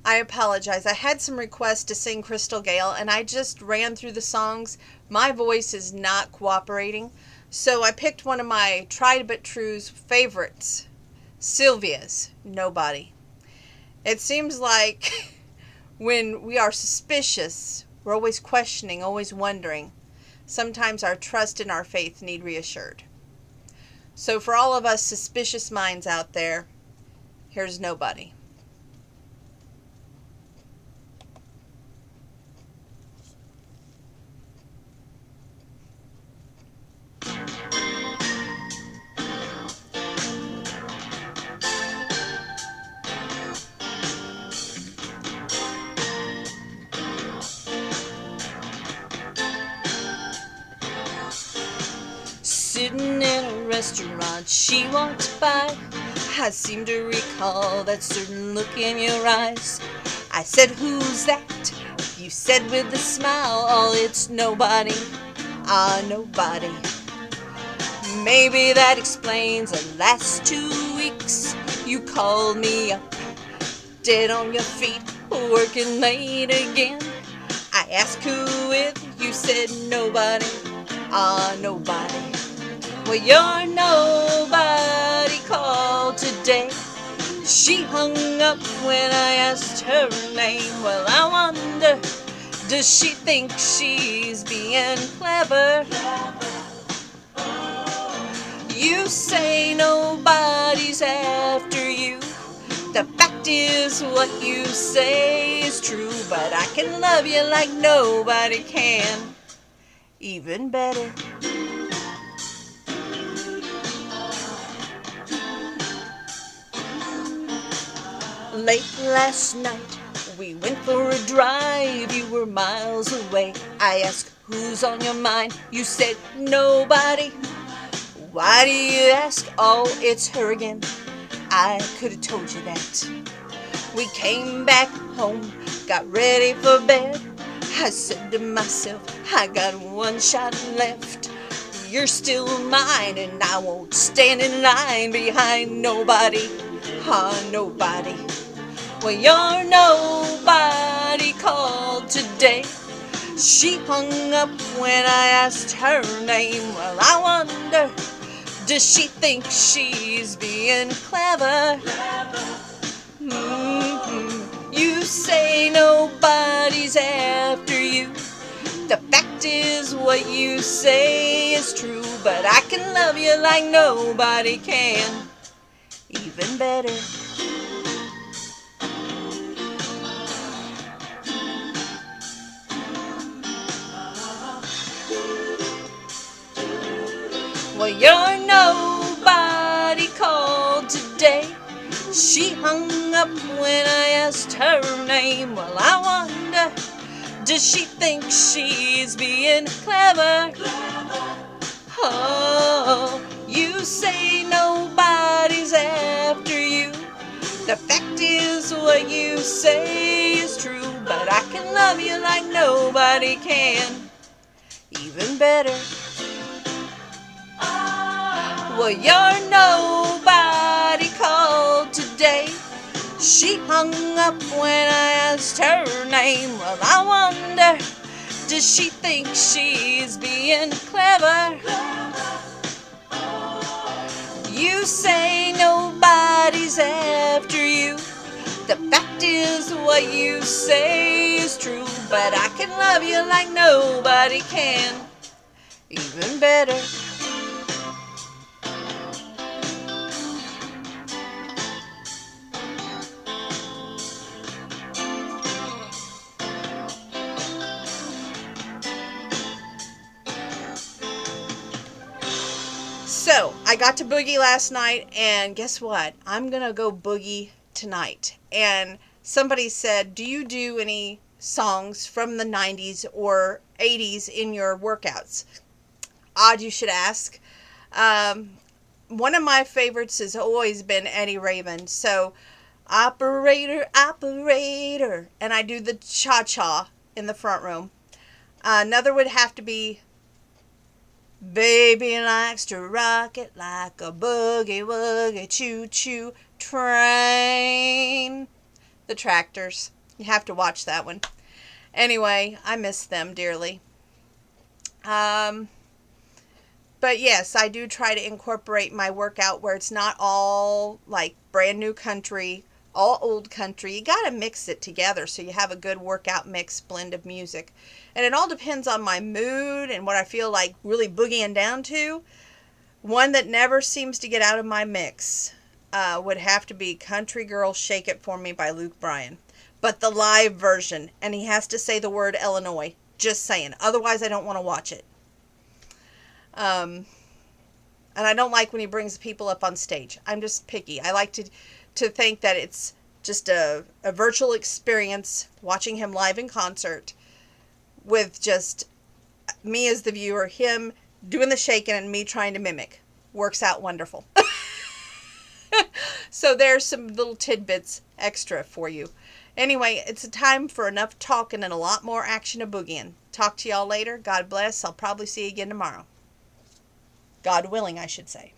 I apologize. I had some requests to sing Crystal Gale, and I just ran through the songs. My voice is not cooperating. So I picked one of my tried but true's favorites, Sylvia's Nobody. It seems like when we are suspicious, we're always questioning, always wondering. Sometimes our trust and our faith need reassured. So for all of us suspicious minds out there, here's Nobody. Sitting in a restaurant, she walked by. I seem to recall that certain look in your eyes. I said, "Who's that?" You said with a smile, "Oh, it's nobody, nobody." Maybe that explains the last 2 weeks. You called me up, dead on your feet, working late again. I asked who with, you said nobody, nobody. Well, your nobody called today. She hung up when I asked her name. Well, I wonder, does she think she's being clever? You say nobody's after you. The fact is what you say is true, but I can love you like nobody can. Even better. Late last night, we went for a drive. You were miles away. I asked, who's on your mind? You said, nobody. Why do you ask? Oh, it's her again. I could have told you that. We came back home, got ready for bed. I said to myself, I got one shot left. You're still mine, and I won't stand in line behind nobody, nobody. Well, your nobody called today. She hung up when I asked her name. Well, I wonder, does she think she's being clever? You say nobody's after you. The fact is what you say is true, but I can love you like nobody can. Even better. Well, your nobody called today. She hung up when I asked her name. Well, I wonder, does she think she's being clever? Oh, you say nobody's after you. The fact is what you say is true, but I can love you like nobody can. Even better. Well, your nobody called today. She hung up when I asked her name. Well, I wonder, does she think she's being clever? You say nobody's after you. The fact is what you say is true, but I can love you like nobody can. Even better. So, I got to boogie last night, and guess what? I'm going to go boogie tonight. And somebody said, do you do any songs from the 90s or 80s in your workouts? Odd you should ask. One of my favorites has always been Eddie Raven. So, operator, operator. And I do the cha-cha in the front room. Another would have to be Baby likes to rock it like a boogie woogie choo choo train. The Tractors. You have to watch that one. Anyway, I miss them dearly. Um, but yes, I do try to incorporate my workout where it's not all like brand new country, all old country. You got to mix it together so you have a good workout mix blend of music. And it all depends on my mood and what I feel like really boogieing down to. One that never seems to get out of my mix would have to be Country Girl Shake It For Me by Luke Bryan. But the live version, and he has to say the word Illinois. Just saying. Otherwise, I don't want to watch it. And I don't like when he brings people up on stage. I'm just picky. I like to think that it's just a virtual experience watching him live in concert with just me as the viewer, him doing the shaking and me trying to mimic. Works out wonderful. So there's some little tidbits extra for you. Anyway, it's a time for enough talking and a lot more action of boogieing. Talk to y'all later. God bless. I'll probably see you again tomorrow. God willing, I should say.